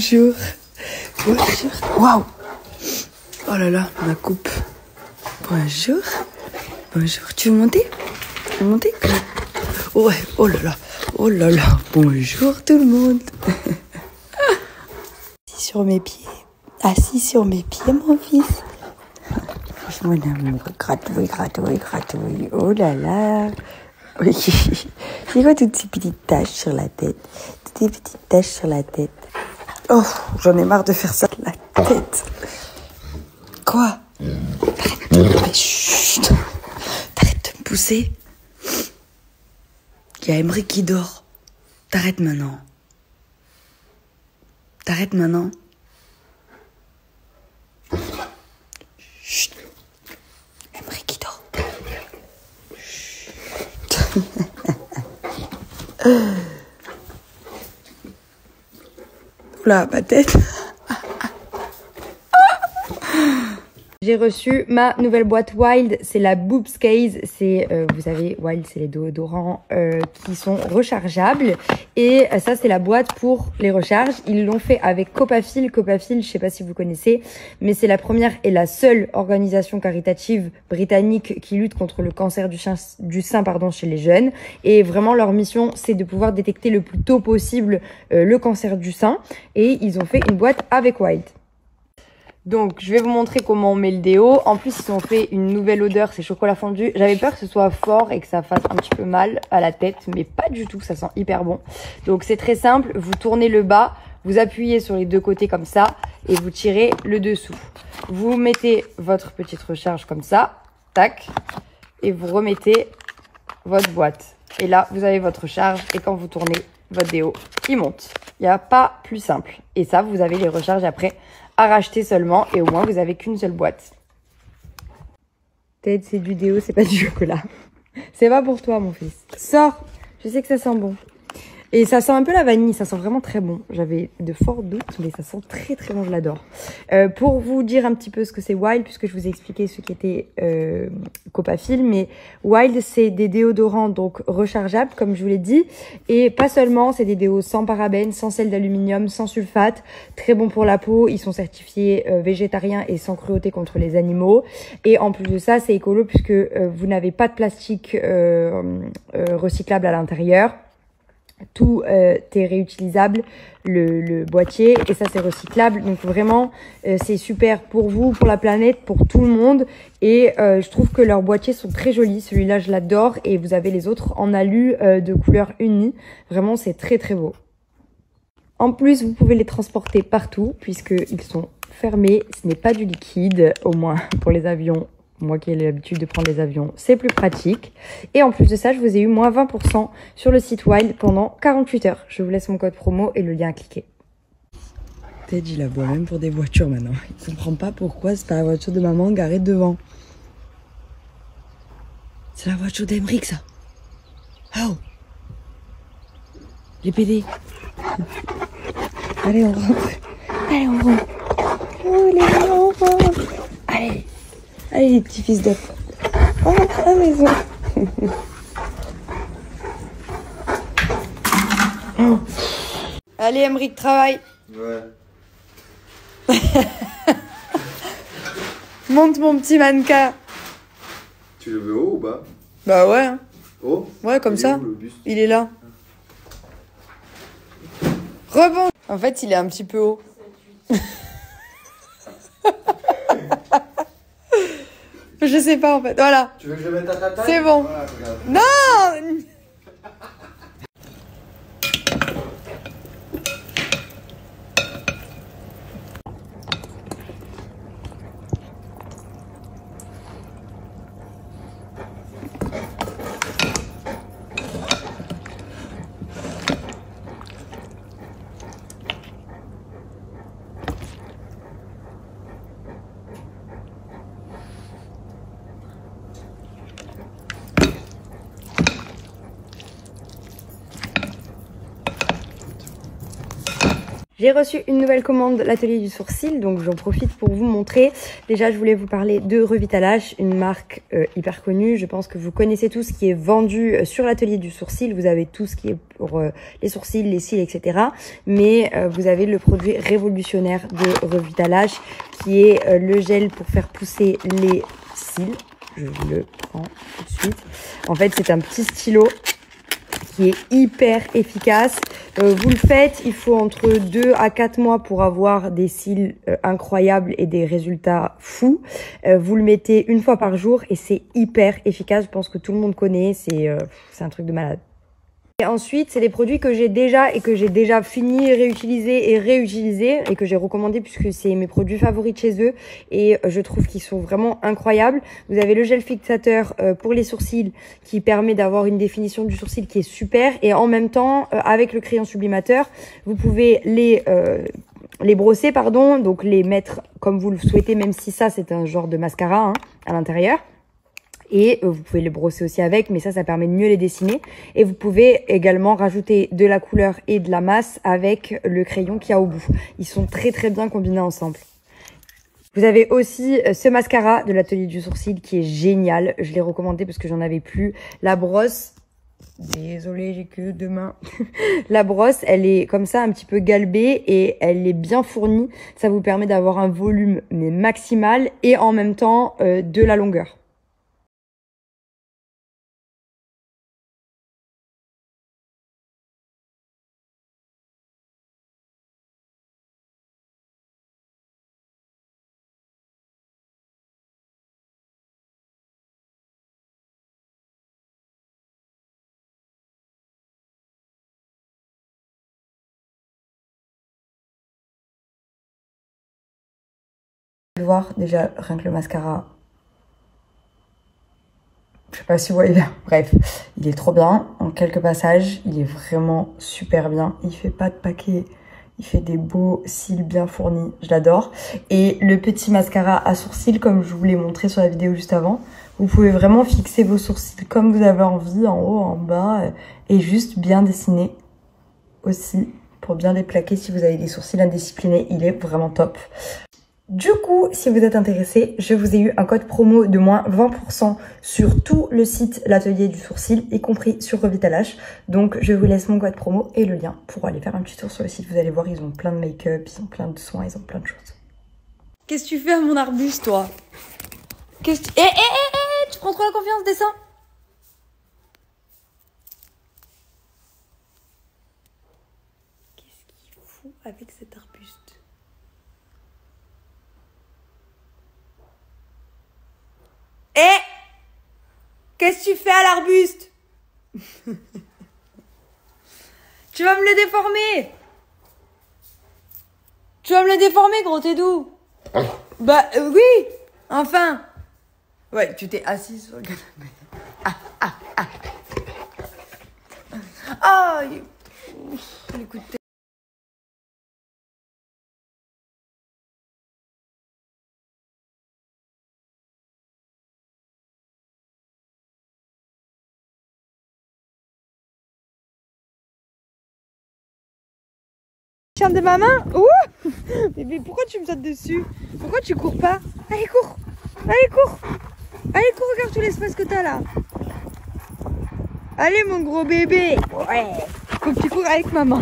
Bonjour. Bonjour. Waouh. Oh là là, ma coupe. Bonjour. Bonjour. Tu veux monter? Tu veux monter? Oh ouais. Oh là là. Oh là là. Bonjour tout le monde. Assis sur mes pieds. Assis sur mes pieds, mon fils. Mon amour. Gratouille, gratouille, gratouille. Oh là là. Oui. C'est quoi toutes ces petites taches sur la tête? Toutes ces petites taches sur la tête. Oh, j'en ai marre de faire ça de la tête. Quoi? Chut. T'arrêtes de me pousser. Il y a Emery qui dort. T'arrêtes maintenant. T'arrêtes maintenant. Chut. Emery qui dort. Chut. Oula, ma tête. J'ai reçu ma nouvelle boîte Wild, c'est la Boobs Case, c'est, vous savez, Wild c'est les déodorants qui sont rechargeables et ça c'est la boîte pour les recharges. Ils l'ont fait avec Copafil, je sais pas si vous connaissez, mais c'est la première et la seule organisation caritative britannique qui lutte contre le cancer du sein chez les jeunes et vraiment leur mission c'est de pouvoir détecter le plus tôt possible le cancer du sein et ils ont fait une boîte avec Wild. Donc, je vais vous montrer comment on met le déo. En plus, ils ont fait une nouvelle odeur, c'est chocolat fondu. J'avais peur que ce soit fort et que ça fasse un petit peu mal à la tête, mais pas du tout, ça sent hyper bon. Donc, c'est très simple. Vous tournez le bas, vous appuyez sur les deux côtés comme ça et vous tirez le dessous. Vous mettez votre petite recharge comme ça, tac, et vous remettez votre boîte. Et là, vous avez votre recharge et quand vous tournez, votre déo, il monte. Il n'y a pas plus simple. Et ça, vous avez les recharges après à racheter seulement et au moins vous avez qu'une seule boîte. Ted, c'est du déo, c'est pas du chocolat. C'est pas pour toi mon fils. Sors, je sais que ça sent bon. Et ça sent un peu la vanille, ça sent vraiment très bon. J'avais de forts doutes, mais ça sent très très bon, je l'adore. Pour vous dire un petit peu ce que c'est Wild, puisque je vous ai expliqué ce qui était Copafil, mais Wild c'est des déodorants donc rechargeables, comme je vous l'ai dit, et pas seulement, c'est des déos sans parabènes, sans sel d'aluminium, sans sulfate, très bons pour la peau, ils sont certifiés végétariens et sans cruauté contre les animaux. Et en plus de ça, c'est écolo puisque vous n'avez pas de plastique recyclable à l'intérieur. Tout est réutilisable, le boîtier, et ça c'est recyclable. Donc vraiment, c'est super pour vous, pour la planète, pour tout le monde. Et je trouve que leurs boîtiers sont très jolis. Celui-là, je l'adore. Et vous avez les autres en alu de couleur unie. Vraiment, c'est très très beau. En plus, vous pouvez les transporter partout puisqu'ils sont fermés. Ce n'est pas du liquide, au moins pour les avions. Moi qui ai l'habitude de prendre les avions, c'est plus pratique. Et en plus de ça, je vous ai eu moins 20% sur le site Wild pendant 48 heures. Je vous laisse mon code promo et le lien à cliquer. Ted, il la voit même pour des voitures maintenant. Il comprend pas pourquoi c'est pas la voiture de maman garée devant. C'est la voiture d'Emeric, ça. Oh! Les PD. Allez, on rentre. Allez, on rentre. Allez, on rentre. Allez. Allez les petits fils d'œuf. On rentre à la maison. Oh. Allez Emeric, travaille. Ouais. Monte mon petit mannequin. Tu le veux haut ou bas? Bah ouais. Haut? Ouais, comme ça. Où, le buste? Il est là. Rebond. En fait, il est un petit peu haut. Je sais pas en fait. Voilà. Tu veux que je le mette à ta taille? C'est bon. Voilà, regarde. Non. J'ai reçu une nouvelle commande de l'atelier du sourcil, donc j'en profite pour vous montrer. Déjà, je voulais vous parler de Revitalash, une marque hyper connue. Je pense que vous connaissez tout ce qui est vendu sur l'atelier du sourcil. Vous avez tout ce qui est pour les sourcils, les cils, etc. Mais vous avez le produit révolutionnaire de Revitalash, qui est le gel pour faire pousser les cils. Je vous le prends tout de suite. En fait, c'est un petit stylo qui est hyper efficace. Vous le faites, il faut entre 2 à 4 mois pour avoir des cils incroyables et des résultats fous. Vous le mettez une fois par jour et c'est hyper efficace. Je pense que tout le monde connaît, c'est un truc de malade. Et ensuite, c'est des produits que j'ai déjà fini, réutilisés et réutilisés et que j'ai recommandé puisque c'est mes produits favoris de chez eux et je trouve qu'ils sont vraiment incroyables. Vous avez le gel fixateur pour les sourcils qui permet d'avoir une définition du sourcil qui est super et en même temps, avec le crayon sublimateur, vous pouvez les brosser, donc les mettre comme vous le souhaitez, même si ça c'est un genre de mascara à l'intérieur. Et vous pouvez les brosser aussi avec, mais ça permet de mieux les dessiner. Et vous pouvez également rajouter de la couleur et de la masse avec le crayon qu'il y a au bout. Ils sont très très bien combinés ensemble. Vous avez aussi ce mascara de l'atelier du sourcil qui est génial. Je l'ai recommandé parce que j'en avais plus. La brosse, désolée j'ai que 2 mains. La brosse, elle est comme ça un petit peu galbée et elle est bien fournie. Ça vous permet d'avoir un volume mais maximal et en même temps de la longueur. Voir déjà rien que le mascara, je sais pas si vous voyez bien, bref, il est trop bien en quelques passages, il est vraiment super bien, il fait pas de paquet, il fait des beaux cils bien fournis, je l'adore. Et le petit mascara à sourcils comme je vous l'ai montré sur la vidéo juste avant, vous pouvez vraiment fixer vos sourcils comme vous avez envie, en haut, en bas, et juste bien dessiner aussi pour bien les plaquer si vous avez des sourcils indisciplinés, il est vraiment top. Du coup, si vous êtes intéressé, je vous ai eu un code promo de moins 20% sur tout le site l'atelier du sourcil, y compris sur Revitalash. Donc je vous laisse mon code promo et le lien pour aller faire un petit tour sur le site. Vous allez voir, ils ont plein de make-up, ils ont plein de soins, ils ont plein de choses. Qu'est-ce que tu fais à mon arbuste, toi? Qu'est-ce que tu... tu prends trop la confiance, descends. Qu'est-ce qu'il fout avec cet arbuste? Qu'est-ce que tu fais à l'arbuste? Tu vas me le déformer. Tu vas me le déformer, gros, t'es doux. Bah oui. Enfin. Ouais, tu t'es assis sur le canapé. Ah, écoute. Chien de ma main. Ouh. Mais pourquoi tu me sautes dessus? Pourquoi tu cours pas? Allez, cours. Allez, cours. Allez, cours, regarde tout l'espace que t'as là. Allez, mon gros bébé. Ouais. Faut que tu cours avec maman.